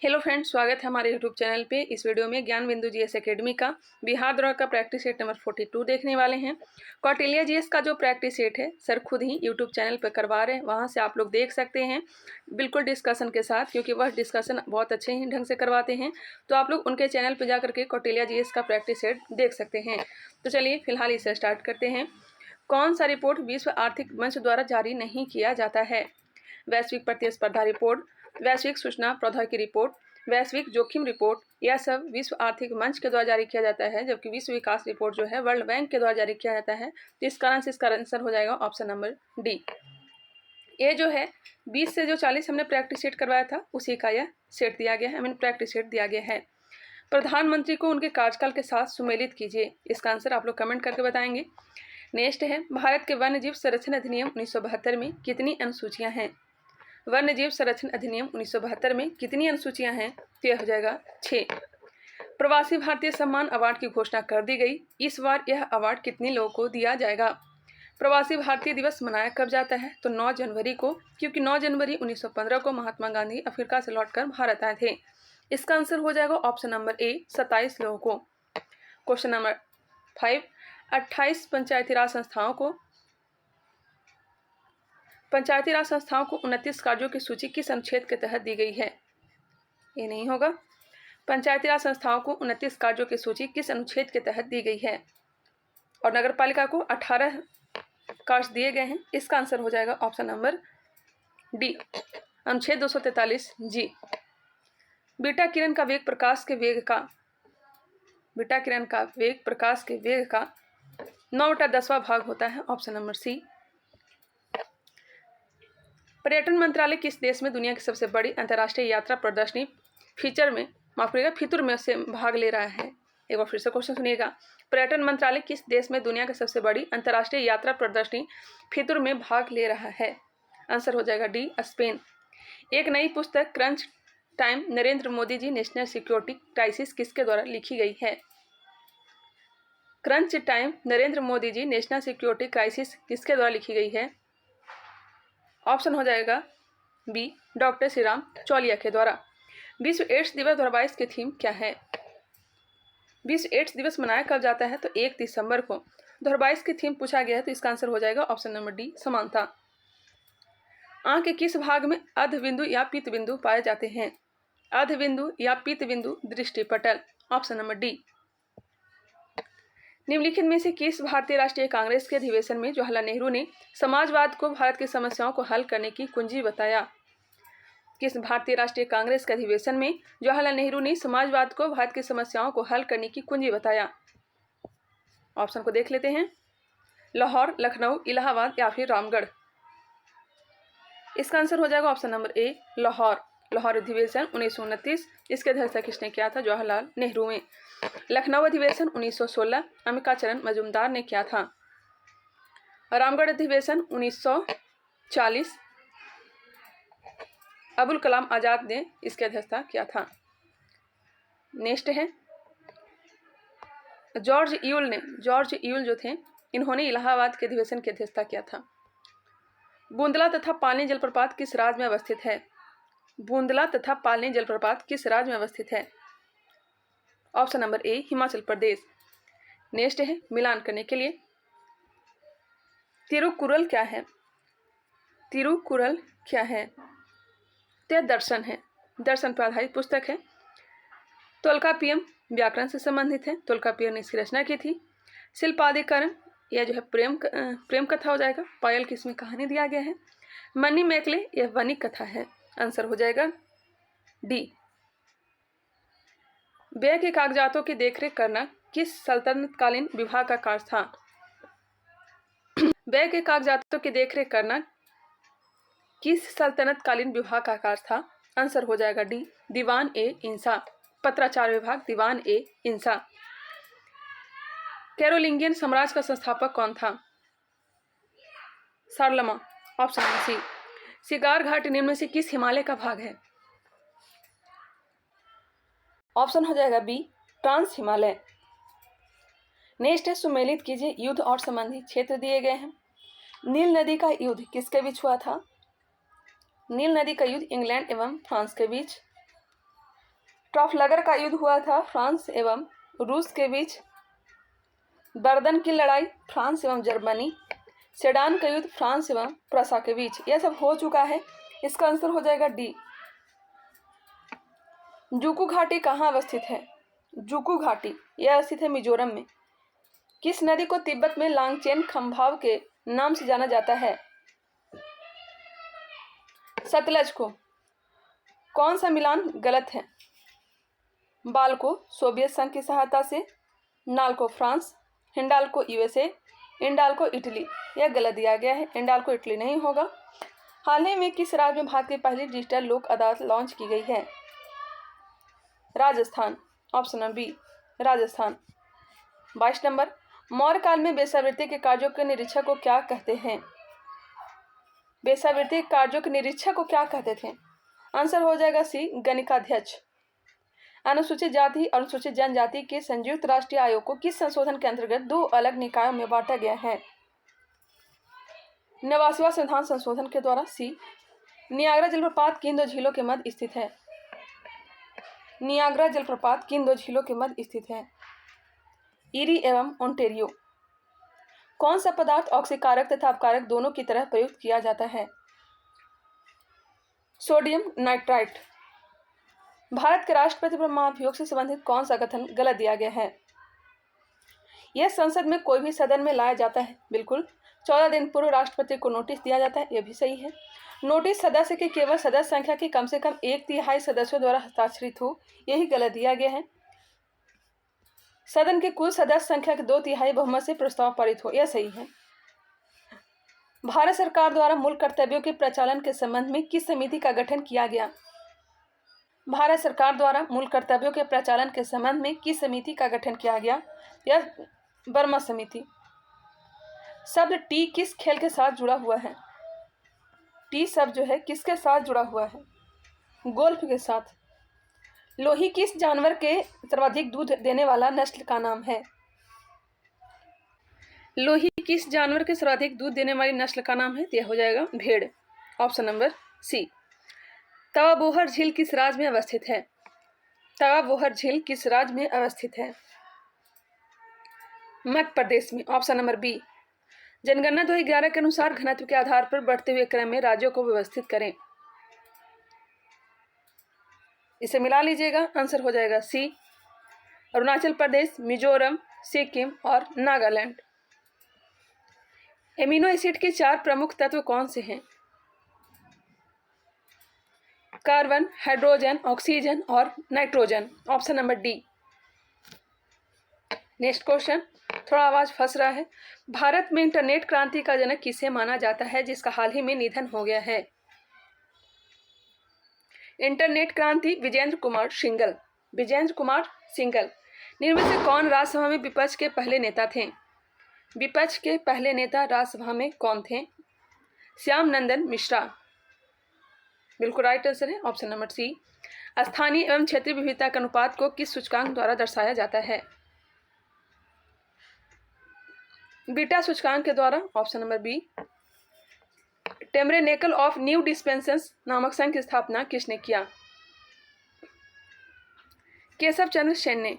Hello friends, स्वागत है हमारे यूट्यूब चैनल पे। इस वीडियो में ज्ञान बिंदु जीएस एकेडमी का बिहार द्रोह का प्रैक्टिस सेट नंबर 42 देखने वाले हैं। कौटिल्य जीएस का जो प्रैक्टिस सेट है सर खुद ही यूट्यूब चैनल पर करवा रहे हैं, वहां से आप लोग देख सकते हैं बिल्कुल डिस्कशन के साथ, क्योंकि वह डिस्कशन बहुत अच्छे ही ढंग से करवाते हैं। तो आप लोग उनके चैनल पर जाकर के कौटिल्य जीएस का प्रैक्टिस सेट देख सकते हैं। तो चलिए फिलहाल इसे स्टार्ट करते हैं। कौन सा रिपोर्ट विश्व आर्थिक मंच द्वारा जारी नहीं किया जाता है? वैश्विक प्रतिस्पर्धा रिपोर्ट, वैश्विक सूचना प्रौद्योगिकी रिपोर्ट, वैश्विक जोखिम रिपोर्ट, यह सब विश्व आर्थिक मंच के द्वारा जारी किया जाता है, जबकि विश्व विकास रिपोर्ट जो है वर्ल्ड बैंक के द्वारा जारी किया जाता है। तो इस कारण से इसका आंसर हो जाएगा ऑप्शन नंबर डी। ये जो है 20 से जो 40 हमने प्रैक्टिस सेट करवाया था उसी का यह सेट दिया गया है, हमें प्रैक्टिस सेट दिया गया है। प्रधानमंत्री को उनके कार्यकाल के साथ सुमेलित कीजिए। इसका आंसर आप लोग कमेंट करके बताएंगे। नेक्स्ट है, भारत के वन्य जीव संरक्षण अधिनियम 1972 में कितनी अनुसूचियां हैं? वन्य जीव संरक्षण अधिनियम 1972 में कितनी अनुसूचियां हैं? तो यह हो जाएगा 6। प्रवासी भारतीय सम्मान अवार्ड की घोषणा कर दी गई। इस बार यह अवार्ड कितने लोगों को दिया जाएगा? प्रवासी भारतीय दिवस मनाया कब जाता है? तो 9 जनवरी को, क्योंकि 9 जनवरी 1915 को महात्मा गांधी अफ्रीका से लौटकर भारत आए थे। इसका आंसर हो जाएगा ऑप्शन नंबर ए, 27 लोगों को। क्वेश्चन नंबर 5, 28 पंचायती राज संस्थाओं को 29 कार्यों की सूची किस अनुच्छेद के तहत दी गई है? ये नहीं होगा। पंचायती राज संस्थाओं को 29 कार्यों की सूची किस अनुच्छेद के तहत दी गई है? और नगर पालिका को 18 कार्य दिए गए हैं। इसका आंसर हो जाएगा ऑप्शन नंबर डी, अनुच्छेद 243 जी। बीटा किरण का वेग प्रकाश के वेग का 9/10वां भाग होता है। Option number C. पर्यटन मंत्रालय किस देश में दुनिया की सबसे बड़ी अंतर्राष्ट्रीय यात्रा प्रदर्शनी फितुर में से भाग ले रहा है? एक बार फिर से क्वेश्चन सुनिएगा। पर्यटन मंत्रालय किस देश में दुनिया की सबसे बड़ी अंतर्राष्ट्रीय यात्रा प्रदर्शनी फितुर में भाग ले रहा है? आंसर हो जाएगा डी, स्पेन। एक नई पुस्तक crunch time Narendra Modi ji national security crisis किसके द्वारा लिखी गई है? Crunch time Narendra Modi ji national security crisis किसके द्वारा लिखी गई है? ऑप्शन हो जाएगा बी, डॉक्टर श्री राम चौलिया के द्वारा। विश्व एड्स दिवस 2022 की थीम क्या है? विश्व एड्स दिवस मनाया कब जाता है? तो 1 दिसंबर को। 2022 की थीम पूछा गया है, तो इसका आंसर हो जाएगा ऑप्शन नंबर डी, समानता। आंख के किस भाग में अध बिंदु या पीत बिंदु पाए जाते हैं? अध बिंदु या पीत बिंदु दृष्टिपटल। Option number D. निम्नलिखित में से किस भारतीय राष्ट्रीय कांग्रेस के अधिवेशन में जवाहरलाल नेहरू ने समाजवाद को भारत की समस्याओं को हल करने की कुंजी बताया? किस भारतीय राष्ट्रीय कांग्रेस के अधिवेशन में जवाहरलाल नेहरू ने समाजवाद को भारत की समस्याओं को हल करने की कुंजी बताया? ऑप्शन को देख लेते हैं। लाहौर, लखनऊ, इलाहाबाद या फिर रामगढ़। इसका आंसर हो जाएगा ऑप्शन नंबर ए, लाहौर। लाहौर अधिवेशन 1929, इसके अध्यक्षता किसने किया था? जवाहरलाल नेहरू में। लखनऊ अधिवेशन 1916, अंबिकाचरण मजूमदार ने किया था। रामगढ़ अधिवेशन 1940, अबुल कलाम आजाद ने इसकी अध्यक्षता किया था। नेक्स्ट है, जॉर्ज यूल जो थे, इन्होंने इलाहाबाद के अधिवेशन की अध्यक्षता किया था। बूंदला तथा पालनी जलप्रपात किस राज्य में अवस्थित है? बूंदला तथा पालनी जलप्रपात किस राज्य में अवस्थित है? ऑप्शन नंबर ए, हिमाचल प्रदेश। नेक्स्ट है, मिलान करने के लिए, तिरुकुरल क्या है? तिरुकुरल क्या है? तो दर्शन है, दर्शन पर आधारित पुस्तक है। तोल्कापियम व्याकरण से संबंधित है, तोल्कापियम ने इसकी रचना की थी। शिल्पाधिकरण, यह जो है प्रेम कथा हो जाएगा। पायल की इसमें कहानी दिया गया है। मनी मैकले, यह वनिक कथा है। आंसर हो जाएगा डी। व्यय के कागजातों की देखरेख करना किस सल्तनतकालीन विभाग का कार्य था? व्यय के कागजातों की देखरेख करना किस सल्तनतकालीन विभाग का कार्य था? आंसर हो जाएगा डी, दीवान ए इंसा। पत्राचार विभाग, दीवान ए इंसा। कैरोलिंगियन साम्राज्य का संस्थापक कौन था? शारलमा। Option C. शिकार घाट निम्न में से किस हिमालय का भाग है? ऑप्शन हो जाएगा बी, ट्रांस हिमालय। नेक्स्ट है, सुमेलित कीजिए। युद्ध और संबंधित क्षेत्र दिए गए हैं। नील नदी का युद्ध किसके बीच हुआ था? नील नदी का युद्ध इंग्लैंड एवं फ्रांस के बीच। ट्राफलगर का युद्ध हुआ था फ्रांस एवं रूस के बीच। वर्दन की लड़ाई फ्रांस एवं जर्मनी। सेडान का युद्ध फ्रांस एवं प्रसा के बीच। यह सब हो चुका है। इसका आंसर हो जाएगा डी। जुकू घाटी कहाँ अवस्थित है? जुकू घाटी यह स्थित है मिजोरम में। किस नदी को तिब्बत में लांगचेन खंभाव के नाम से जाना जाता है? सतलज को। कौन सा मिलान गलत है? बाल को सोवियत संघ की सहायता से, नाल को फ्रांस, हिंडाल को यूएसए, इंडाल को इटली। यह गलत दिया गया है, इंडाल को इटली नहीं होगा। हाल ही में किस राज्य में भारत की पहली डिजिटल लोक अदालत लॉन्च की गई है? Rajasthan. Option number B Rajasthan. 22 number, Maurya काल में वेश्यावृत्ति के कार्यों के निरीक्षक को क्या कहते हैं? वेश्यावृत्ति के कार्यों के निरीक्षक को क्या कहते थे? आंसर हो जाएगा सी गणिकाध्यक्ष। अनुसूचित जाति और अनुसूचित जनजाति के संयुक्त राष्ट्रीय आयोग को किस संशोधन के अंतर्गत 2 अलग निकायों में बांटा गया है? 89वां संविधान संशोधन के द्वारा। सी नियाग्रा जलप्रपात किन 2 झीलों के मध्य स्थित है? नियाग्रा जलप्रपात किन 2 झीलों के मध्य स्थित है? ईरी एवं ओंटेरियो। कौन सा पदार्थ ऑक्सीकारक तथा अपकारक दोनों की तरह प्रयुक्त किया जाता है? Sodium nitrite. भारत के राष्ट्रपति पर महाभियोग से संबंधित कौन सा कथन गलत दिया गया है? यह संसद में कोई भी सदन में लाया जाता है। बिल्कुल। 14 दिन पूर्व राष्ट्रपति को नोटिस दिया जाता है। यह भी सही है। नोटिस सदस्य की केवल सदस्य संख्या की कम से कम 1/3 सदस्यों द्वारा हस्ताक्षरित हो, यही गलत दिया गया है। सदन के कुल सदस्य संख्या के 2/3 बहुमत से प्रस्ताव पारित हो, यह सही है। भारत सरकार द्वारा मूल कर्तव्यों के प्रचालन के संबंध में किस समिति का गठन किया गया? भारत सरकार द्वारा मूल कर्तव्यों के प्रचालन के संबंध में किस समिति का गठन किया गया? यह वर्मा समिति। शब्द टी किस खेल के साथ जुड़ा हुआ है? टी शब्द जो है किसके साथ जुड़ा हुआ है? गोल्फ के साथ। लोही किस जानवर के सर्वाधिक दूध देने वाला नस्ल का नाम है? लोही किस जानवर के सर्वाधिक दूध देने वाली नस्ल का नाम है? यह हो जाएगा भेड़। Option number C. तवा बोहर झील किस राज्य में अवस्थित है? तवा बोहर झील किस राज्य में अवस्थित है? मध्य प्रदेश में। Option number B. जनगणना 2011 के अनुसार घनत्व के आधार पर बढ़ते हुए क्रम में राज्यों को व्यवस्थित करें। इसे मिला लीजिएगा, आंसर हो जाएगा सी। अरुणाचल प्रदेश, मिजोरम, सिक्किम और नागालैंड। एमिनो एसिड के 4 प्रमुख तत्व कौन से हैं? कार्बन, हाइड्रोजन, ऑक्सीजन और nitrogen. Option number D. Next question, थोड़ा आवाज फंस रहा है। भारत में इंटरनेट क्रांति का जनक किसे माना जाता है जिसका हाल ही में निधन हो गया है? इंटरनेट क्रांति विजेंद्र कुमार सिंघल। विजेंद्र कुमार सिंघल। निम्न से कौन राज्यसभा में विपक्ष के पहले नेता थे? विपक्ष के पहले नेता राज्यसभा में कौन थे? श्याम नंदन मिश्रा। बिल्कुल राइट आंसर है ऑप्शन नंबर सी। स्थानीय एवं क्षेत्रीय विविधता के अनुपात को किस सूचकांक द्वारा दर्शाया जाता है? बीटा सूचकांक के द्वारा। Option number B. Tabernacle of new dispensation नामक संघ की स्थापना किसने किया? केशव चंद्र सेन ने।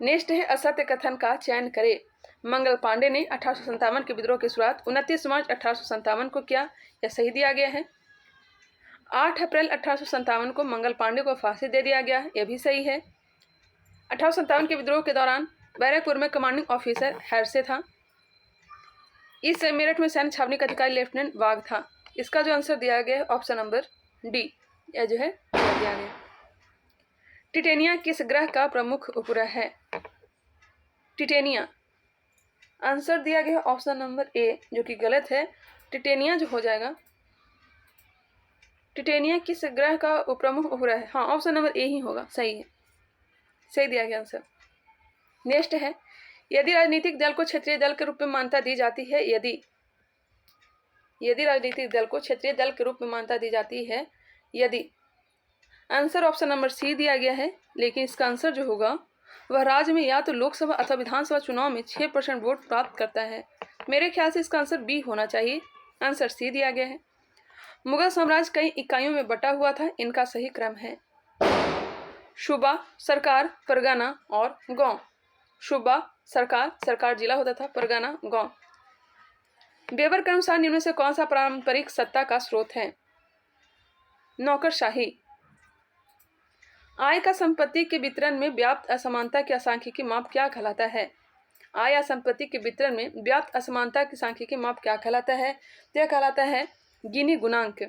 नेक्स्ट है असत्य कथन का चयन करें। मंगल पांडे ने 1857 के विद्रोह की शुरुआत 29 मार्च 1857 को किया, यह सही दिया गया है। 8 अप्रैल 1857 को मंगल पांडे को फांसी दे दिया गया, यह भी सही है। 1857 के विद्रोह के दौरान बैरकपुर में कमांडिंग ऑफिसर हैरसे था। इस मेरठ में सैन्य छावनी का अधिकारी लेफ्टिनेंट वाघ था। इसका जो आंसर दिया गया है ऑप्शन नंबर डी, यह जो है दिया गया। टिटेनिया किस ग्रह का प्रमुख उपग्रह है? टिटेनिया। आंसर दिया गया ऑप्शन नंबर ए, जो कि गलत है। टिटेनिया जो हो जाएगा, टिटेनिया किस ग्रह का प्रमुख उपग्रह है? हाँ, ऑप्शन नंबर ए ही होगा, सही है, सही दिया गया आंसर। नेक्स्ट है, यदि राजनीतिक दल को क्षेत्रीय दल के रूप में मान्यता दी जाती है, यदि राजनीतिक दल को क्षेत्रीय दल के रूप में मान्यता दी जाती है, यदि। आंसर ऑप्शन नंबर सी दिया गया है, लेकिन इसका आंसर जो होगा वह राज्य में या तो लोकसभा अथवा विधानसभा चुनाव में 6% वोट प्राप्त करता है। मेरे ख्याल से इसका आंसर बी होना चाहिए। आंसर सी दिया गया है। मुगल साम्राज्य कई इकाइयों में बटा हुआ था, इनका सही क्रम है। सूबा, सरकार, परगना और गांव। सूबा सरकार, सरकार जिला होता था, परगना गांव। वेबर के अनुसार निम्न में से कौन सा पारंपरिक सत्ता का स्रोत है? नौकरशाही। आय का संपत्ति के वितरण में व्याप्त असमानता की सांख्यिकी माप क्या कहलाता है? आय या संपत्ति के वितरण में व्याप्त असमानता की सांख्यिकी माप क्या कहलाता है? यह कहलाता है गिनी गुणांक।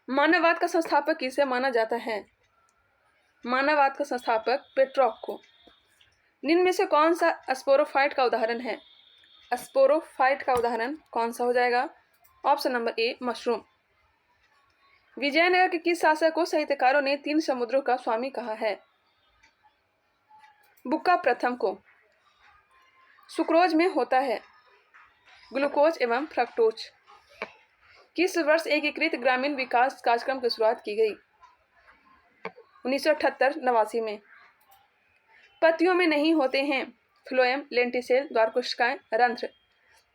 मानववाद का संस्थापक किसे माना जाता है? मानववाद का संस्थापक पेट्रोक को। निम्न में से कौन सा स्पोरोफाइट का उदाहरण है? स्पोरोफाइट का उदाहरण कौन सा हो जाएगा? Option number A, mushroom. Vijayanagar के किस शासक को साहित्यकारों ने 3 समुद्रों का स्वामी कहा है? बुक्का प्रथम को। सुक्रोज में होता है ग्लूकोज एवं फ्रक्टोज। किस वर्ष एकीकृत ग्रामीण विकास कार्यक्रम की शुरुआत की गई? 1978-89 में। पत्तियों में नहीं होते हैं फ्लोएम, लेंटिसेल, द्वारकोशिकाएं, रंध्र।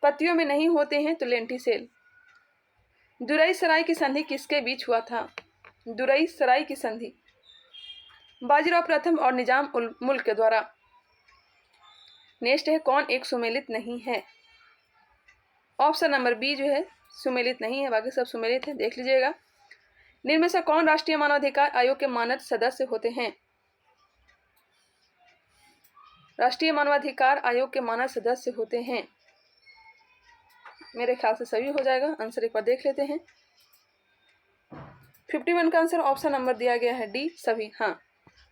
पत्तियों में नहीं होते हैं तो लेंटिसेल। दुरई सराय की संधि किसके बीच हुआ था? दुरई सराय की संधि बाजीराव प्रथम और निजाम उल मुल्क के द्वारा। नेक्स्ट है कौन एक सुमेलित नहीं है? ऑप्शन नंबर बी जो है सुमेलित नहीं है, बाकी सब सुमेलित है, देख लीजिएगा। निम्न में से कौन राष्ट्रीय मानवाधिकार आयोग के मानद सदस्य होते हैं? राष्ट्रीय मानवाधिकार आयोग के मानद सदस्य होते हैं, मेरे ख्याल से सभी हो जाएगा। आंसर एक बार देख लेते हैं। 51 का आंसर ऑप्शन नंबर दिया गया है डी, सभी। हाँ,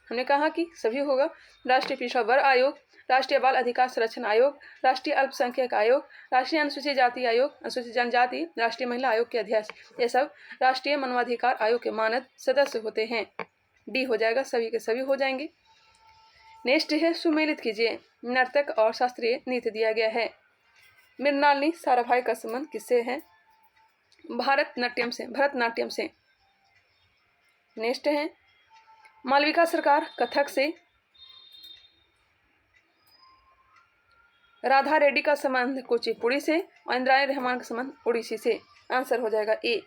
हमने कहा कि सभी होगा। राष्ट्रीय पिछड़ा वर्ग आयोग, राष्ट्रीय बाल अधिकार संरक्षण आयोग, राष्ट्रीय अल्पसंख्यक आयोग, राष्ट्रीय अनुसूचित जाति आयोग, अनुसूचित जनजाति, राष्ट्रीय महिला आयोग के अध्यक्ष, ये सब राष्ट्रीय मानवाधिकार आयोग के मानद सदस्य होते हैं। डी हो जाएगा, सभी के सभी हो जाएंगे। नेक्स्ट है सुमेलित कीजिए। नर्तक और शास्त्रीय नृत्य दिया गया है। मृणालिनी साराभाई का संबंध किससे है? भरतनाट्यम से। नेक्स्ट है मालविका सरकार कथक से। राधा रेड्डी का संबंध कुचिपुड़ी से और इंद्राणी रहमान का संबंध ओडिसी से। आंसर हो जाएगा ए।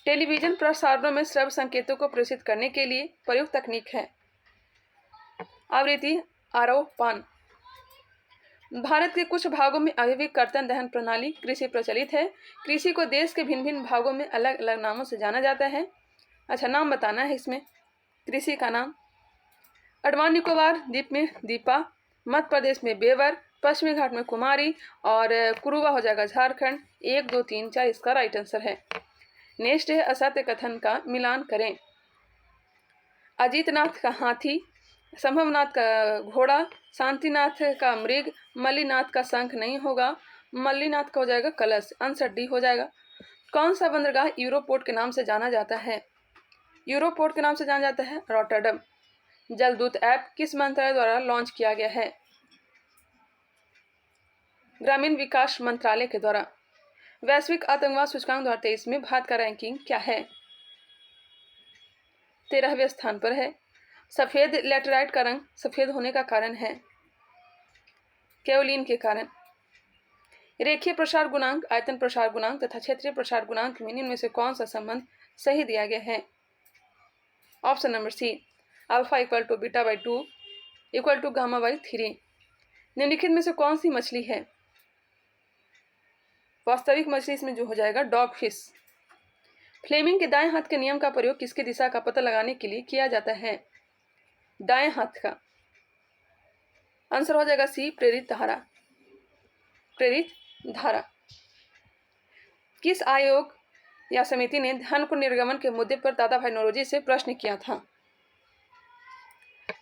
टेलीविजन प्रसारणों में श्रव्य संकेतों को प्रेषित करने के लिए प्रयुक्त तकनीक है आवृत्ति आरोपण। भारत के कुछ भागों में अभी भी कर्तन दहन प्रणाली कृषि प्रचलित है। कृषि को देश के भिन्न भिन्न भागों में अलग अलग नामों से जाना जाता है। अच्छा, नाम बताना है इसमें कृषि का नाम। अंडमान निकोबार द्वीप में दीपा, मध्य प्रदेश में बेवर, पश्चिमी घाट में कुमारी और कुरुबा हो जाएगा झारखंड। 1, 2, 3, 4 इसका राइट आंसर है। नेक्स्ट है असत्य कथन का मिलान करें। अजीतनाथ का हाथी, संभवनाथ का घोड़ा, शांतिनाथ का मृग, मल्लीनाथ का शंख नहीं होगा, मल्लीनाथ का हो जाएगा कलश। आंसर डी हो जाएगा। कौन सा बंदरगाह यूरोपोर्ट के नाम से जाना जाता है? यूरोपोर्ट के नाम से जाना जाता है रॉटरडम। जलदूत ऐप किस मंत्रालय द्वारा लॉन्च किया गया है? ग्रामीण विकास मंत्रालय के द्वारा। वैश्विक आतंकवाद सूचकांक 2023 में भारत का रैंकिंग क्या है? 13वें स्थान पर है। सफेद लैटेराइट का रंग सफेद होने का कारण है केओलिन के कारण। रेखीय प्रसार गुणांक, आयतन प्रसार गुणांक तथा क्षेत्रीय प्रसार गुणांक में इनमें से कौन सा संबंध सही दिया गया है? Option number C, alpha equal to beta by 2 equal to gamma by 3। निम्नलिखित में से कौन सी मछली है? वास्तविक मछली इसमें जो हो जाएगा डॉग फिश। फ्लेमिंग के दाएं हाथ के नियम का प्रयोग किसकी दिशा का पता लगाने के लिए किया जाता है? दाएं हाथ का। आंसर हो जाएगा सी, प्रेरित धारा। किस आयोग या समिति ने धन को निर्गमन के मुद्दे पर दादा भाई नौरोजी से प्रश्न किया था?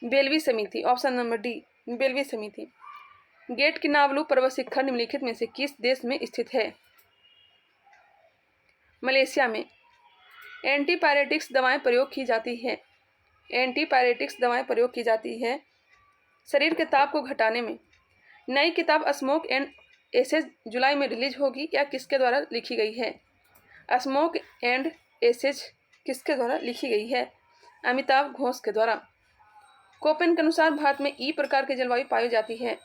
बेलवी समिति। ऑप्शन नंबर डी, बेलवी समिति। गेट की नावलू पर्वत शिखर निम्नलिखित में से किस देश में स्थित है? मलेशिया में। एंटीपायरेटिक्स दवाएं प्रयोग की जाती है। एंटीपायरेटिक्स दवाएं प्रयोग की जाती है शरीर के ताप को घटाने में। नई किताब स्मोक एंड एसेज जुलाई में रिलीज होगी या किसके द्वारा लिखी गई है? स्मोक एंड एसेज किसके द्वारा लिखी गई है? अमिताभ घोष के द्वारा। कोपेन के अनुसार भारत में ई प्रकार की जलवायु पाई जाती है।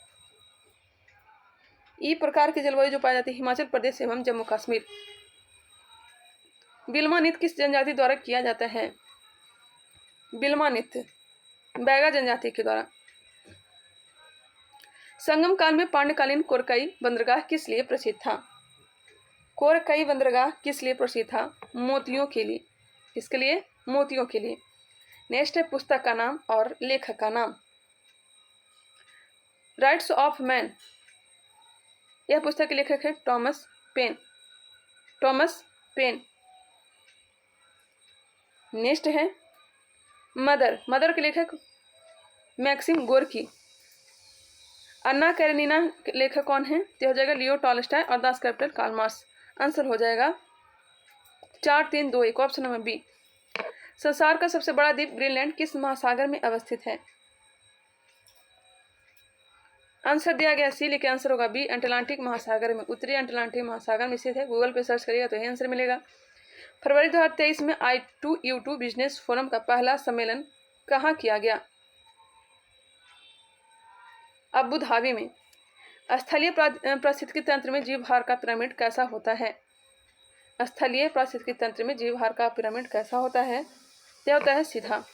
ई प्रकार की जलवायु जो पाई जाती है हिमाचल प्रदेश एवं जम्मू कश्मीर। बिल्मा नृत्य किस जनजाति द्वारा किया जाता है? बिल्मा नृत्य बैगा जनजाति के द्वारा। संगम काल में पांड्यकालीन कोरकई बंदरगाह किस लिए प्रसिद्ध था? कोरकई बंदरगाह किस लिए प्रसिद्ध था? मोतियों के लिए। किसके लिए? मोतियों के लिए। नेक्स्ट है पुस्तक का नाम और लेखक का नाम। राइट्स ऑफ मैन, यह पुस्तक के लेखक है Thomas Paine. Thomas Paine. Next है मदर, मदर के लेखक मैक्सिम गोर्की। अन्ना कैरेनिना के लेखक कौन है? तो हो जाएगा लियो टॉलस्टॉय और Das Kapital Karl Marx. Answer हो जाएगा 4, 3, 2, 1 ऑप्शन नंबर बी। संसार का सबसे बड़ा द्वीप ग्रीनलैंड किस महासागर में अवस्थित है? आंसर दिया गया सी, लेकिन आंसर होगा बी, अटलांटिक महासागर में, उत्तरी अटलांटिक महासागर में स्थित है। गूगल पे सर्च करिएगा तो यही आंसर मिलेगा। फरवरी 2023 में I2U2 बिजनेस फोरम का पहला सम्मेलन कहाँ किया गया? अबू धाबी में। स्थलीय पारिस्थितिकी तंत्र में जीवभार का पिरामिड कैसा होता है? स्थलीय पारिस्थितिकी तंत्र में जीवभार का पिरामिड कैसा होता है? यह होता है सीधा।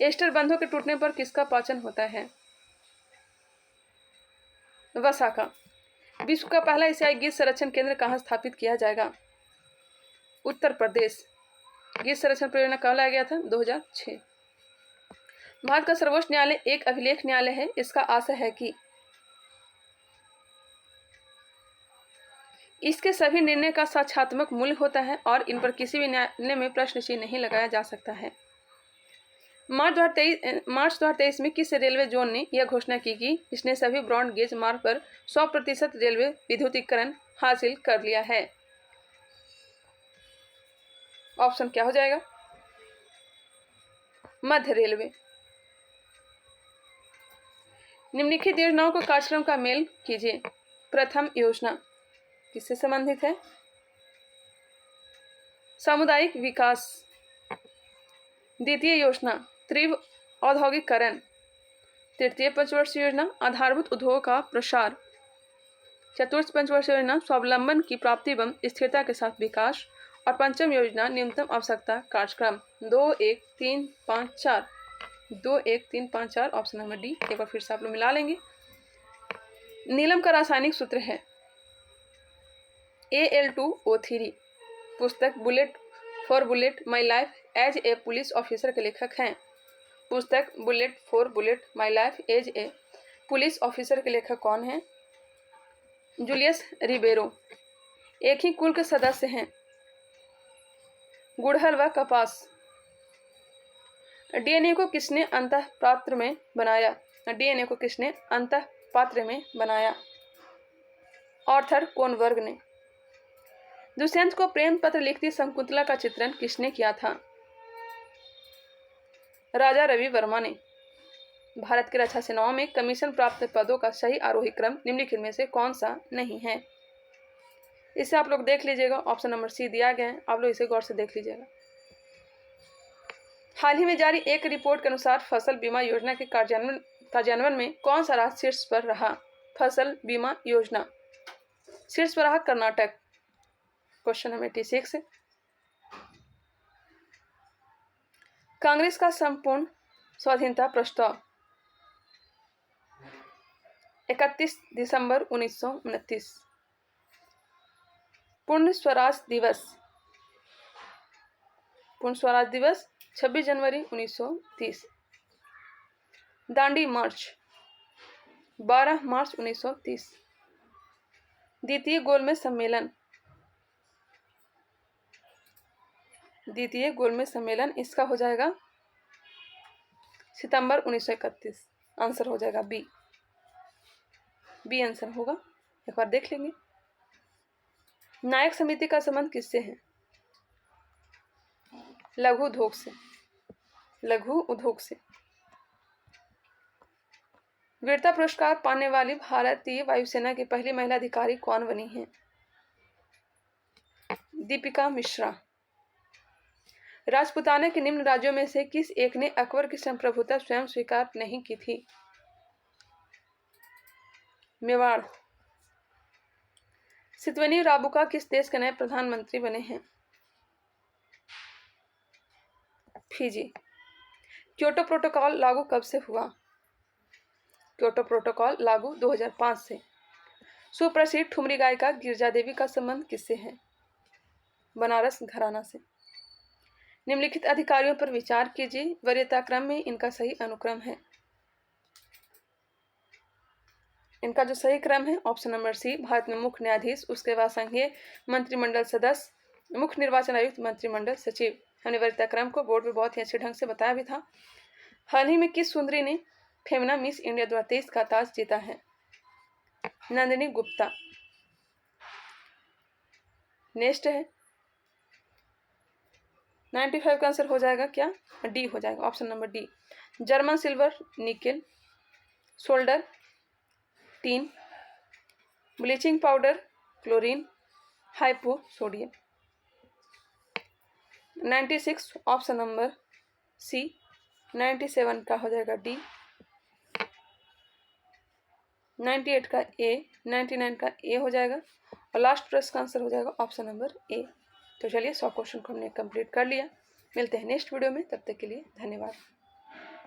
एस्टर बंधों के टूटने पर किसका पाचन होता है? वसा का। विश्व का पहला एशियाई गीत संरक्षण केंद्र कहाँ स्थापित किया जाएगा? उत्तर प्रदेश। गीत संरक्षण परियोजना कब लाया गया था? 2006। भारत का सर्वोच्च न्यायालय एक अभिलेख न्यायालय है। इसका आशय है कि इसके सभी निर्णय का साक्ष्यात्मक मूल्य होता है और इन पर किसी भी न्यायालय में प्रश्न चिन्ह नहीं लगाया जा सकता है। मार्च 2023 में किस रेलवे जोन ने यह घोषणा की कि इसने सभी ब्रॉड गेज मार्ग पर 100% रेलवे विद्युतीकरण हासिल कर लिया है? ऑप्शन क्या हो जाएगा? मध्य रेलवे। निम्नलिखित योजनाओं को कार्यक्रम का मेल कीजिए। प्रथम योजना किससे संबंधित है? सामुदायिक विकास। द्वितीय योजना तीव्र औद्योगिकरण। तृतीय पंचवर्षीय योजना आधारभूत उद्योग का प्रसार। चतुर्थ पंचवर्षीय योजना स्वावलंबन की प्राप्ति एवं स्थिरता के साथ विकास। और पंचम योजना न्यूनतम आवश्यकता कार्यक्रम। 2, 1, 3, 5, 4। 2, 1, 3, 5, 4 ऑप्शन नंबर डी। एक बार फिर से आप लोग मिला लेंगे। नीलम का रासायनिक सूत्र है Al2O3। पुस्तक bullet for bullet my life as a police officer के लेखक हैं। पुस्तक bullet for bullet my life as a police officer के लेखक कौन हैं? जूलियस रिबेरो। एक ही कुल के सदस्य हैं। गुड़हल व कपास। डीएनए को किसने अंतःपात्र में बनाया? डीएनए को किसने अंतःपात्र में बनाया? ऑर्थर कोनबर्ग ने। दुष्यंत को प्रेम पत्र लिखती शकुंतला का चित्रण किसने किया था? राजा रवि वर्मा ने। भारत की रक्षा सेनाओं में कमीशन प्राप्त पदों का सही आरोही क्रम निम्नलिखित में से कौन सा नहीं है? इसे आप लोग देख लीजिएगा। ऑप्शन नंबर सी दिया गया है, आप लोग इसे गौर से देख लीजिएगा। हाल ही में जारी एक रिपोर्ट के अनुसार फसल बीमा योजना के कार्यान्वयन में कौन सा राज्य शीर्ष पर रहा? फसल बीमा योजना शीर्ष पर रहा कर्नाटक। क्वेश्चन नंबर 86 है। कांग्रेस का संपूर्ण स्वाधीनता प्रस्ताव 31 दिसंबर 1929। पूर्ण स्वराज दिवस 26 जनवरी 1930। दांडी मार्च 12 मार्च 1930। द्वितीय गोलमेज सम्मेलन इसका हो जाएगा सितंबर 1931। आंसर हो जाएगा बी आंसर होगा। एक बार देख लेंगे। नायक समिति का संबंध किससे है? लघु उद्योग से। वीरता पुरस्कार पाने वाली भारतीय वायुसेना की पहली महिला अधिकारी कौन बनी है? दीपिका मिश्रा। राजपूताना के निम्न राज्यों में से किस एक ने अकबर की संप्रभुता स्वयं स्वीकार नहीं की थी? मेवाड़। सितवनी राबुका किस देश के नए प्रधानमंत्री बने हैं? फिजी। क्योटो प्रोटोकॉल लागू कब से हुआ? क्योटो प्रोटोकॉल लागू 2005 से। सुप्रसिद्ध ठुमरी गायिका गिरजा देवी का संबंध किससे है? बनारस घराना से। निम्नलिखित अधिकारियों पर विचार कीजिए, वरीयता क्रम में इनका सही अनुक्रम है। इनका जो सही क्रम है ऑप्शन नंबर सी, भारत में मुख्य न्यायाधीश, उसके बाद संघीय मंत्रिमंडल सदस्य, मुख्य निर्वाचन आयुक्त, मंत्रिमंडल सचिव। हमने वरीयता क्रम को बोर्ड में बहुत ही अच्छे ढंग से बताया भी था। हाल ही में किस सुंदरी ने फेमना मिस इंडिया 2023 का ताज जीता है? नंदिनी गुप्ता। नेक्स्ट है 95 का आंसर हो जाएगा क्या? डी हो जाएगा, option number D. German silver nickel solder 3, bleaching powder chlorine, hypo sodium. 96 option number C. 97 का हो जाएगा डी, 98 का ए, 99 का ए हो जाएगा और लास्ट प्रश्न का आंसर हो जाएगा ऑप्शन नंबर ए। तो चलिए 100 क्वेश्चन को हमने कंप्लीट कर लिया। मिलते हैं नेक्स्ट वीडियो में, तब तक के लिए धन्यवाद।